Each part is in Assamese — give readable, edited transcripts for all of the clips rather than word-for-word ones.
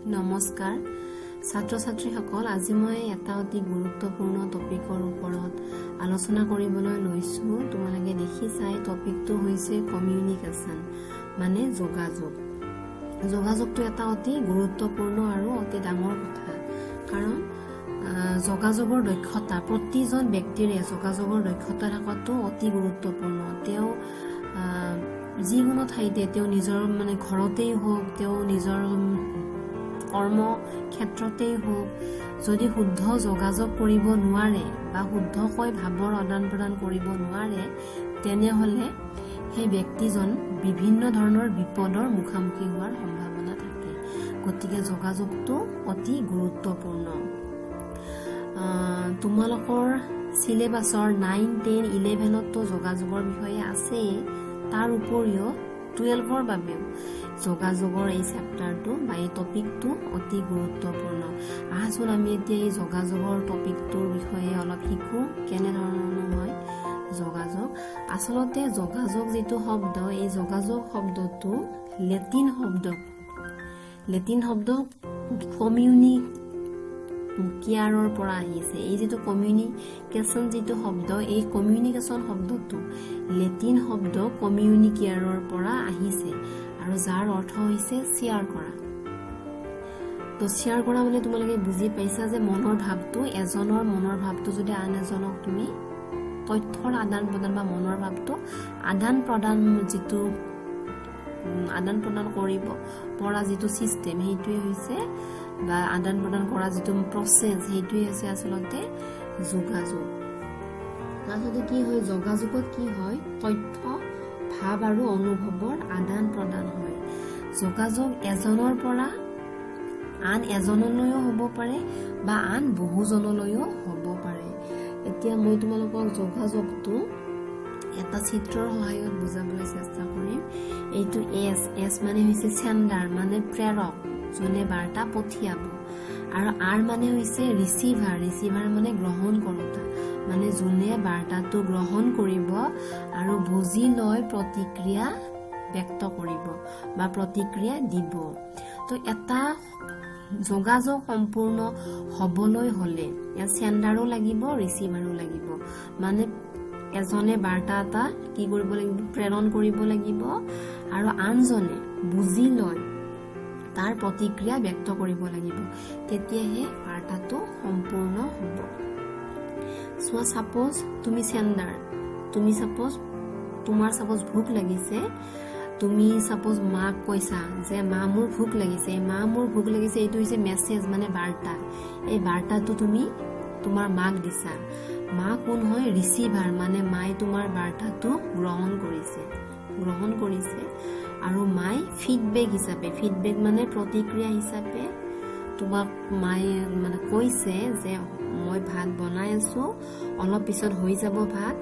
নমস্কাৰ ছাত্ৰ ছাত্ৰীসকল আজি মই এটা অতি গুৰুত্বপূৰ্ণ টপিকৰ ওপৰত আলোচনা কৰিবলৈ লৈছো তোমালোকে দেখি চাই টপিকটো হৈছে কমিউনিকেশ্যন মানে যোগাযোগ যোগাযোগটো এটা অতি গুৰুত্বপূৰ্ণ আৰু অতি ডাঙৰ কথা কাৰণ যোগাযোগৰ দক্ষতা প্ৰতিজন ব্যক্তিৰে যোগাযোগৰ দক্ষতা থকাটো অতি গুৰুত্বপূৰ্ণ তেওঁ যিকোনো ঠাইতে তেওঁ নিজৰ মানে ঘৰতেই হোক তেওঁ নিজৰ কৰ্ম ক্ষেত্ৰতেই হোক যদি শুদ্ধ যোগাযোগ কৰিব নোৱাৰে বা শুদ্ধকৈ ভাৱৰ আদান প্ৰদান কৰিব নোৱাৰে তেনেহলে সেই ব্যক্তিজন বিভিন্ন ধৰণৰ বিপদৰ মুখামুখি হোৱাৰ সম্ভাৱনা থাকে গতিকে যোগাযোগটো অতি গুৰুত্বপূৰ্ণ তোমালোকৰ সিলেবাছৰ 9, 10, 11 তো যোগাযোগৰ বিষয়ে আছে তাৰ উপৰিও 12ৰ বাবেও যোগাযোগৰ এই চেপ্টাৰটো বা এই টপিকটো অতি গুৰুত্বপূৰ্ণ আহাচোন আমি এতিয়া এই যোগাযোগৰ টপিকটোৰ বিষয়ে অলপ শিকো কেনে ধৰণৰ হয় যোগাযোগ আসলতে যোগাযোগ যেটো শব্দ এই যোগাযোগ শব্দটো লেটিন শব্দ কমিউনিকেয়াৰৰ পৰা আহিছে এই যেটো কমিউনিকেশ্যন যেটো শব্দ এই কমিউনিকেশ্যন শব্দটো লেটিন শব্দ কমিউনিকেয়াৰৰ পৰা আহিছে আৰু যাৰ অৰ্থ হৈছে শেয়াৰ কৰা তো শেয়াৰ কৰা মানে তোমালোকে বুজি পাইছা যে মনৰ ভাৱটো এজনৰ মনৰ ভাৱটো যদি আন এজনক তুমি তথ্যৰ আদান প্ৰদান বা মনৰ ভাৱটো আদান প্ৰদান কৰিব পৰা যেটো সিস্টেম হেইটোৱে হৈছে বা আদান প্ৰদান কৰা যেটো প্ৰসেস হেইটোৱে হৈছে আসলতে যোগাযোগ আসলতে কি হয় যোগাযোগত কি হয় তথ্য ভাৱ আৰু অনুভৱৰ আদান প্ৰদান হয় যোগাযোগ এজনৰ পৰা আন এজনলৈও হ'ব পাৰে বা আন বহুজনলৈও হ'ব পাৰে এতিয়া মই তোমালোকক যোগাযোগটো এটা চিত্ৰৰ সহায়ত বুজাবলৈ চেষ্টা কৰিম এইটো এস মানে হৈছে সেন্ডাৰ মানে প্ৰেৰক যোনে বাৰ্তা পঠিয়াব আৰু আৰ মানে হৈছে ৰিসিভাৰ মানে গ্ৰহণ কৰোতা মানে যোনে বাৰ্তাটো গ্ৰহণ কৰিব আৰু বুজি লৈ প্ৰতিক্ৰিয়া ব্যক্ত কৰিব বা প্ৰতিক্ৰিয়া দিব তো এটা যোগাযোগ সম্পূৰ্ণ হবলৈ হলে ইয়াত সেন্ডাৰো লাগিব ৰিসিভাৰো লাগিব মানে এজনে বাৰ্তা এটা কি কৰিব লাগিব প্ৰেৰণ কৰিব লাগিব আৰু আনজনে বুজি লৈ তাৰ প্ৰতিক্ৰিয়া ব্যক্ত কৰিব লাগিব তেতিয়াহে বাৰ্তাটো সম্পূৰ্ণ হ'ব সো সাপোজ তুমি সেন্ডাৰ তুমি সাপোজ তোমাৰ সাপোজ ভোক লাগিছে তুমি সাপোজ মাক কৈছা যে মা মোৰ ভোক লাগিছে এইটো হৈছে মেসেজ মানে বাৰ্তা এই বাৰ্তাটো তুমি তোমাৰ মাক দিছা মা কোন হয় ৰিসিভাৰ মানে মাই তোমাৰ বাৰ্তাটো গ্ৰহণ কৰিছে আৰু মাই ফিডবেক মানে প্ৰতিক্ৰিয়া হিচাপে তোমাক মাই মানে কৈছে যে মই ভাত বনাই আছো অলপ পিছত হৈ যাব ভাত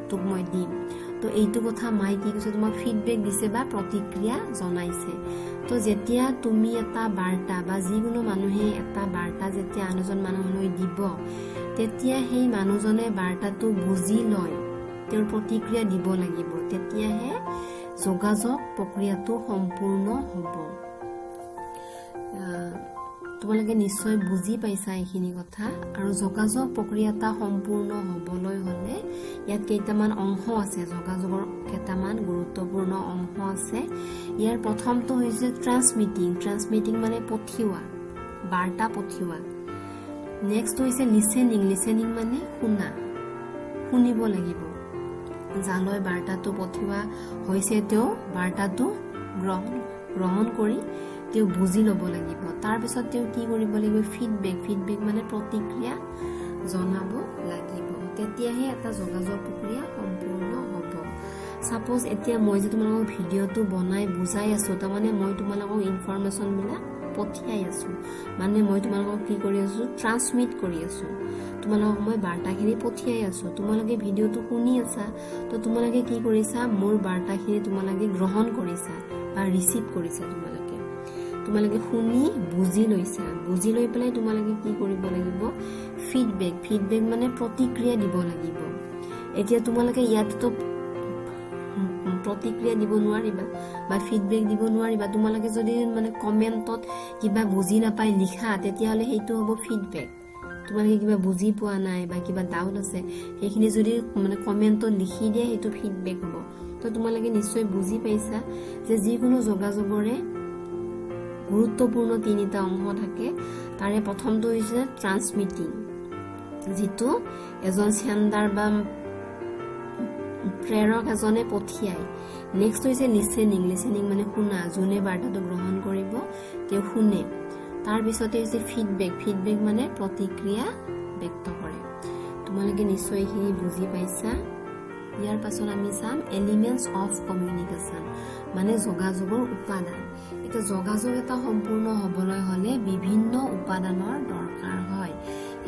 তোক মই দিম তো এইটো কথা মাই কি কৈছে তোমাক ফিডবেক দিছে বা প্ৰতিক্ৰিয়া জনাইছে তো যেতিয়া তুমি এটা বাৰ্তা বা যিকোনো মানুহে এটা বাৰ্তা যেতিয়া আনজন মানুহলৈ দিব তেতিয়া সেই মানুহজনে বাৰ্তাটো বুজি লয় তেওঁৰ প্ৰতিক্ৰিয়া দিব লাগিব তেতিয়াহে যোগাযোগ প্ৰক্ৰিয়াটো সম্পূৰ্ণ হ'ব তোমালোকে নিশ্চয় বুজি পাইছা এইখিনি কথা আৰু যোগাযোগ প্ৰক্ৰিয়াটা সম্পূৰ্ণ হ'বলৈ হলে ইয়াত কেইটামান অংশ আছে যোগাযোগৰ কেইটামান গুৰুত্বপূৰ্ণ অংশ আছে ইয়াৰ প্ৰথমটো হৈছে ট্ৰান্সমিটিং মানে পঠিওৱা বাৰ্তা পঠিওৱা নেক্সট হৈছে লিসেনিং মানে শুনিব লাগিব যালৈ বাৰ্তাটো পঠিওৱা হৈছে তেওঁ বাৰ্তাটো গ্ৰহণ কৰি তেওঁ বুজি ল'ব লাগিব তাৰ পিছত তেওঁ কি কৰিব লাগিব ফিডবেক মানে প্ৰতিক্ৰিয়া জনাব লাগিব তেতিয়াহে এটা যোগাযোগ প্ৰক্ৰিয়া সম্পূৰ্ণ হ'ব সাপোজ এতিয়া মই যে তোমালোকক ভিডিঅটো বনাই বুজাই আছো তাৰমানে মই তোমালোকক ইনফৰমেশন বিলাক পঠিয়াই আছো মানে মই তোমালোকক কি কৰি আছো ট্ৰান্সমিট কৰি আছো তোমালোকক মই বাৰ্তাখিনি পঠিয়াই আছো তোমালোকে ভিডিঅটো শুনি আছা তো তোমালোকে কি কৰিছা মোৰ বাৰ্তাখিনি তোমালোকে গ্ৰহণ কৰিছা বা ৰিসিভ কৰিছা তোমালোকে শুনি বুজি লৈ পেলাই তোমালোকে কি কৰিব লাগিব ফিডবেক মানে প্ৰতিক্ৰিয়া দিব লাগিব এতিয়া তোমালোকে ইয়াততো প্ৰতিক্ৰিয়া দিব নোৱাৰিবা বা ফিডবেক দিব নোৱাৰিবা তোমালোকে যদি মানে কমেন্টত কিবা বুজি নাপাই লিখা তেতিয়াহলে সেইটো হ'ব ফিডবেক তোমালোকে কিবা বুজি পোৱা নাই বা কিবা ডাউট আছে সেইখিনি যদি মানে কমেন্টত লিখি দিয়ে সেইটো ফিডবেক হ'ব তো তোমালোকে নিশ্চয় বুজি পাইছা যে যিকোনো যোগাযোগৰে গুৰুত্বপূৰ্ণ তিনিটা অংশ থাকে তাৰে প্ৰথমটো হৈছে ট্ৰান্সমিটিং যিটো এজন সেন্ডাৰ বা প্ৰেৰক এজনে পঠিয়ায় নেক্সট হৈছে লিসেনিং মানে শুনা যোনে বাৰ্তাটো গ্ৰহণ কৰিব তেওঁ শুনে তাৰ পিছতে হৈছে ফিডবেক মানে প্ৰতিক্ৰিয়া ব্যক্ত কৰে তোমালোকে নিশ্চয় এইখিনি বুজি পাইছা ইয়াৰ পাছত আমি চাম এলিমেন্টস অফ কমিউনিকেশ্যন মানে যোগাযোগৰ উপাদান এটা যোগাযোগ এটা সম্পূৰ্ণ হবলৈ হলে বিভিন্ন উপাদানৰ দৰকাৰ হয়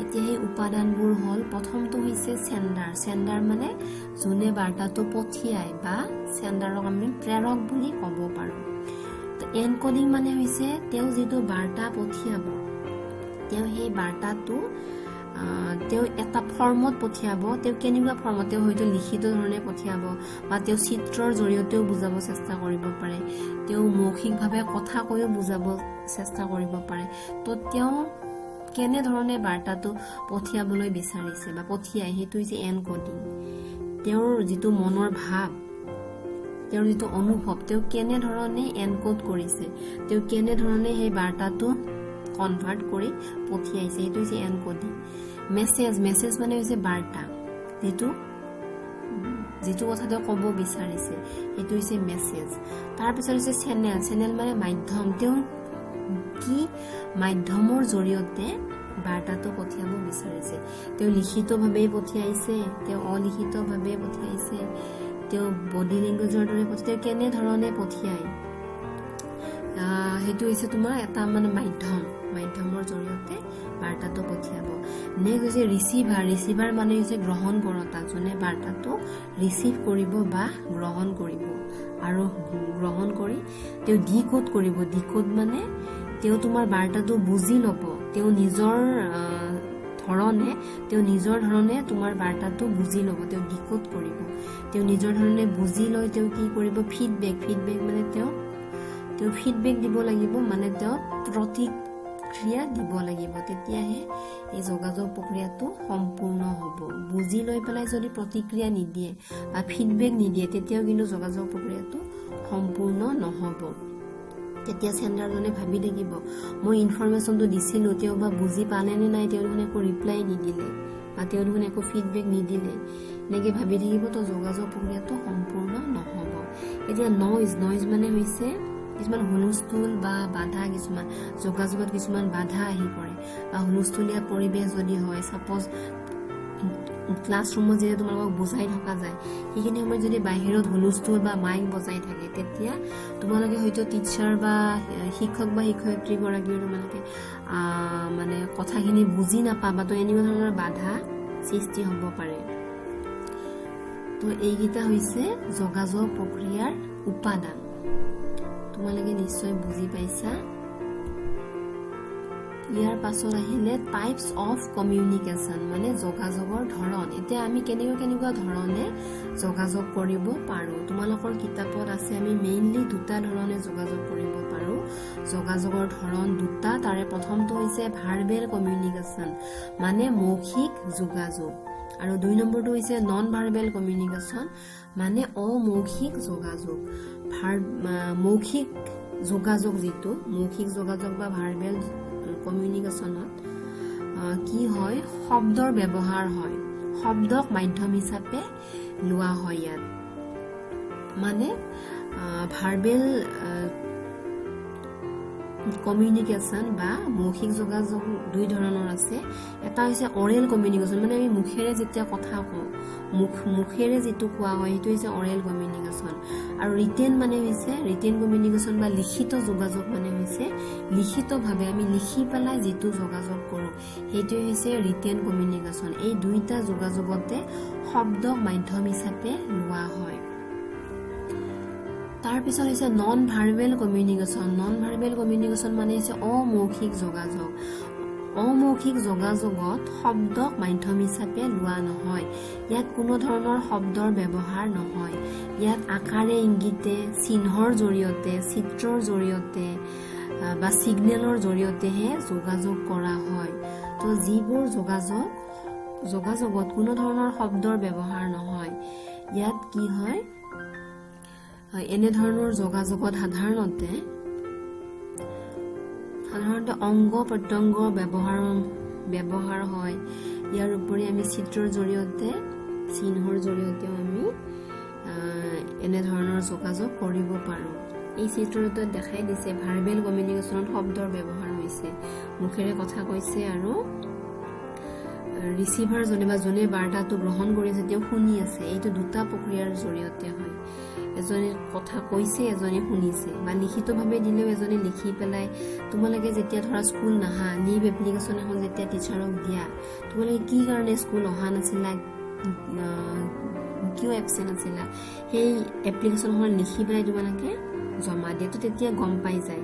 এতিয়া এই উপাদানবোৰ হল প্ৰথমটো হৈছে সেন্ডাৰ মানে যোনে বাৰ্তাটো পঠিয়ায় বা সেন্ডাৰক আমি প্ৰেৰক বুলি ক'ব পাৰো তো এনকোডিং মানে হৈছে তেওঁ যিটো বাৰ্তা পঠিয়াব তেওঁ সেই বাৰ্তাটো তেওঁ এটা ফৰ্মত পঠিয়াব তেওঁ কেনেকুৱা ফৰ্মত তেওঁ হয়তো লিখিত ধৰণে পঠিয়াব বা তেওঁ চিত্ৰৰ জৰিয়তেও বুজাব চেষ্টা কৰিব পাৰে তেওঁ মৌখিকভাৱে কথা কৈও বুজাব চেষ্টা কৰিব পাৰে তো তেওঁ কেনে ধৰণে বাৰ্তাটো পঠিয়াবলৈ বিচাৰিছে বা পঠিয়ায় সেইটো হৈছে এনকোডিং তেওঁৰ যিটো মনৰ ভাৱ তেওঁৰ যিটো অনুভৱ তেওঁ কেনে ধৰণে এনকোড কৰিছে তেওঁ কেনে ধৰণে সেই বাৰ্তাটো কনভাৰ্ট কৰি পঠিয়াইছে সেইটো হৈছে এনকোডিং মেছেজ মানে হৈছে বাৰ্তা যিটো কথা তেওঁ ক'ব বিচাৰিছে সেইটো হৈছে মেছেজ তাৰপিছত হৈছে চেনেল মানে মাধ্যম তেওঁ কি মাধ্যমৰ জৰিয়তে বাৰ্তাটো পঠিয়াব বিচাৰিছে তেওঁ লিখিতভাৱে পঠিয়াইছে তেওঁ অলিখিতভাৱে পঠিয়াইছে তেওঁ বডি লেংগুৱেজৰ দৰে তেওঁ কেনে ধৰণে পঠিয়ায় সেইটো হৈছে তোমাৰ এটা মানে মাধ্যমৰ জৰিয়তে বাৰ্তাটো পঠিয়াব নেক্সট হৈছে ৰিচিভাৰ মানে হৈছে গ্ৰহণ কৰতা যোনে বাৰ্তাটো ৰিচিভ কৰিব বা গ্ৰহণ কৰিব আৰু গ্ৰহণ কৰি তেওঁ ডিকোড কৰিব ডিকোড মানে তেওঁ তোমাৰ বাৰ্তাটো বুজি ল'ব তেওঁ নিজৰ ধৰণে তোমাৰ বাৰ্তাটো বুজি ল'ব তেওঁ ডিকোড কৰিব তেওঁ নিজৰ ধৰণে বুজি লৈ তেওঁ কি কৰিব ফিডবেক মানে তেওঁ ফিডবেক দিব লাগিব মানে তেওঁ প্ৰতিক্ৰিয়া দিব লাগিব তেতিয়াহে এই যোগাযোগ প্ৰক্ৰিয়াটো সম্পূৰ্ণ হ'ব বুজি লৈ পেলাই যদি প্ৰতিক্ৰিয়া নিদিয়ে বা ফিডবেক নিদিয়ে তেতিয়াও কিন্তু যোগাযোগ প্ৰক্ৰিয়াটো সম্পূৰ্ণ নহ'ব তেতিয়া সেন্ডাৰজনে ভাবি থাকিব মই ইনফৰমেশ্যনটো দিছিলোঁ তেওঁ বা বুজি পালে নে নাই তেওঁ দেখোন একো ৰিপ্লাই নিদিলে বা তেওঁ দেখোন একো ফিডবেক নিদিলে এনেকৈ ভাবি থাকিব তো যোগাযোগ প্ৰক্ৰিয়াটো সম্পূৰ্ণ নহ'ব এতিয়া নইজ মানে হৈছে কিছুমান হুলস্থুল বা বাধা কিছুমান যোগাযোগত কিছুমান বাধা আহি পৰে বা হুলস্থুলীয়া পৰিৱেশ যদি হয় সাপোজ ক্লাছৰুমত যেতিয়া তোমালোকক বুজাই থকা যায় সেইখিনি সময়ত যদি বাহিৰত হুলস্থুল বা মাইক বজাই থাকে তেতিয়া তোমালোকে হয়তো টিচাৰ বা শিক্ষক বা শিক্ষয়িত্ৰী গৰাকীৰ তোমালোকে মানে কথাখিনি বুজি নাপাবা তো এনেকুৱা ধৰণৰ বাধা সৃষ্টি হ'ব পাৰে তো এইকেইটা হৈছে যোগাযোগ প্ৰক্ৰিয়াৰ উপাদান তোমালোকে নিশ্চয় বুজি পাইছা ইয়াৰ পাছত আহিলে টাইপস অফ কমিউনিকেশ্যন মানে যোগাযোগৰ ধৰণ এতিয়া আমি কেনেকুৱা ধৰণে যোগাযোগ কৰিব পাৰো তোমালোকৰ কিতাপত আছে আমি মেইনলি দুটা ধৰণে যোগাযোগ কৰিব পাৰো যোগাযোগৰ ধৰণ দুটা তাৰে প্ৰথমটো হৈছে ভাৰ্বেল কমিউনিকেশ্যন মানে মৌখিক যোগাযোগ আৰু দুই নম্বৰটো হৈছে নন ভাৰ্বেল কমিউনিকেশ্যন মানে অমৌখিক যোগাযোগ মৌখিক যোগাযোগ বা ভাৰ্বেল কমিউনিকেশ্যনত কি হয় শব্দৰ ব্যৱহাৰ হয় শব্দক মাধ্যম হিচাপে লোৱা হয় ইয়াত মানে ভাৰ্বেল কমিউনিকেশ্যন বা মৌখিক যোগাযোগ দুই ধৰণৰ আছে এটা হৈছে অৰেল কমিউনিকেশ্যন মানে আমি মুখেৰে যেতিয়া কথা কওঁ মুখেৰে যেটো কোৱা হয় সেইটো হৈছে অৰেল কমিউনিকেশ্যন আৰু ৰিটেন মানে হৈছে ৰিটেন কমিউনিকেশ্যন বা লিখিত যোগাযোগ মানে হৈছে লিখিতভাৱে আমি লিখি পেলাই যেটো যোগাযোগ কৰোঁ সেইটো হৈছে ৰিটেন কমিউনিকেশ্যন এই দুইটা যোগাযোগতে শব্দক মাধ্যম হিচাপে লোৱা হয় তাৰ পিছত হৈছে নন ভাৰ্বেল কমিউনিকেশ্যন মানে হৈছে অমৌখিক যোগাযোগ অমৌখিক যোগাযোগত শব্দক মাধ্যম হিচাপে লোৱা নহয়। ইয়াত কোনো ধৰণৰ শব্দৰ ব্যৱহাৰ নহয়। ইয়াত আকাৰে ইংগিতে, চিহ্নৰ জৰিয়তে, চিত্ৰৰ জৰিয়তে বা ছিগনেলৰ জৰিয়তেহে যোগাযোগ কৰা হয়। তো যিবোৰ যোগাযোগত কোনো ধৰণৰ শব্দৰ ব্যৱহাৰ নহয়, ইয়াত কি হয়, এনেধৰণৰ যোগাযোগত সাধাৰণতে অংগ প্ৰত্যংগ ব্যৱহাৰ হয়। ইয়াৰ উপৰি আমি চিত্ৰৰ জৰিয়তে, চিহ্নৰ জৰিয়তেও আমি এনেধৰণৰ যোগাযোগ কৰিব পাৰোঁ। এই চিত্ৰটোত দেখাই দিছে ভাৰ্বেল কমিউনিকেশ্যনত শব্দৰ ব্যৱহাৰ হৈছে। মুখেৰে কথা কৈছে আৰু ৰিচিভাৰ জনে বা যোনে বাৰ্তাটো গ্ৰহণ কৰিছে তেওঁ শুনি আছে। এইটো দুটা প্ৰক্ৰিয়াৰ জৰিয়তে হয়। এজনে কথা কৈছে, এজনে শুনিছে। বা লিখিতভাৱে দিলেও এজনে লিখি পেলাই, তোমালোকে যেতিয়া ধৰা স্কুল নাহা, লিভ এপ্লিকেশ্যন এখন যেতিয়া টিচাৰক দিয়া, তোমালোকে কি কাৰণে স্কুল অহা নাছিলা, কিয় এবচেণ্ট আছিলা, সেই এপ্লিকেশ্যনখন লিখি পেলাই তোমালোকে জমা দিয়ে। তো তেতিয়া গম পাই যায়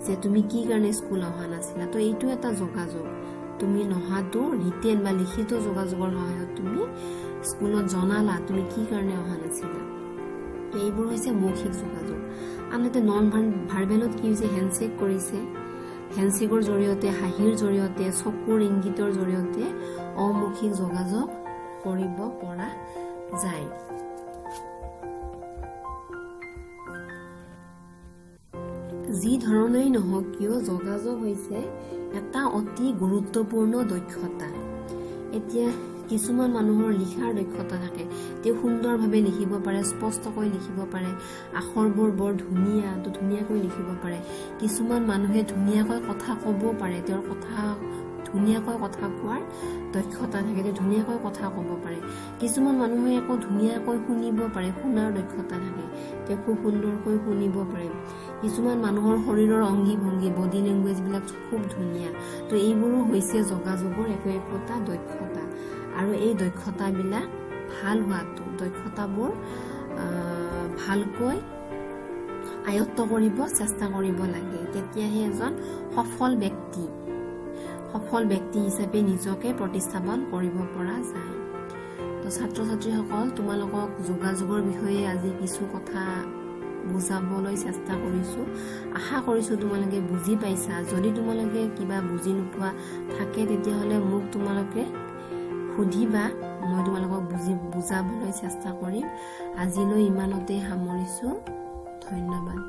যে তুমি কি কাৰণে স্কুল অহা নাছিলা। তো এইটো এটা যোগাযোগ। তুমি নহাটো ৰিটেন বা লিখিত যোগাযোগৰ সহায়ত তুমি স্কুলত জনালা তুমি কি কাৰণে অহা নাছিলা। এইবোৰ হৈছে মৌখিক যোগাযোগ। আনহাতে নন ভাৰ্বেলত কি হৈছে, হেণ্ডশ্বেক কৰিছে। হেণ্ডশ্বেকৰ জৰিয়তে, হাঁহিৰ জৰিয়তে, চকুৰ ইংগিতৰ জৰিয়তে অমৌখিক যোগাযোগ কৰিব পৰা যায়। যি ধৰণেই নহওক কিয়, যোগাযোগ হৈছে এটা অতি গুৰুত্বপূৰ্ণ দক্ষতা। এতিয়া কিছুমান মানুহৰ লিখাৰ দক্ষতা থাকে, তেওঁ সুন্দৰভাৱে লিখিব পাৰে, স্পষ্টকৈ লিখিব পাৰে, আখৰবোৰ বৰ ধুনীয়াকৈ লিখিব পাৰে। কিছুমান মানুহে ধুনীয়াকৈ কথা ক'ব পাৰে, তেওঁৰ ধুনীয়াকৈ কথা কোৱাৰ দক্ষতা থাকে, তেওঁ ধুনীয়াকৈ কথা ক'ব পাৰে। কিছুমান মানুহে আকৌ ধুনীয়াকৈ শুনিব পাৰে, শুনাৰ দক্ষতা থাকে, তেওঁ খুব সুন্দৰকৈ শুনিব পাৰে। কিছুমান মানুহৰ শৰীৰৰ অংগী ভংগী, বডি লেংগুৱেজবিলাক খুব ধুনীয়া। তো এইবোৰো হৈছে যোগাযোগৰ একোটা দক্ষতা। আৰু এই দক্ষতাবিলাক ভাল হোৱাটো, দক্ষতাবোৰ ভালকৈ আয়ত্ত কৰিব চেষ্টা কৰিব লাগে। তেতিয়াহে এজন সফল ব্যক্তি হিচাপে নিজকে প্ৰতিস্থাপন কৰিব পৰা যায়। তো ছাত্ৰ ছাত্ৰীসকল, তোমালোকক যোগাযোগৰ বিষয়ে আজি কিছু কথা বুজাবলৈ চেষ্টা কৰিছোঁ। আশা কৰিছোঁ তোমালোকে বুজি পাইছা। যদি তোমালোকে কিবা বুজি নোপোৱা থাকে তেতিয়াহ'লে মোক তোমালোকে সুধিবা, মই তোমালোকক বুজাবলৈ চেষ্টা কৰিম। আজিলৈ ইমানতে সামৰিছোঁ। ধন্যবাদ।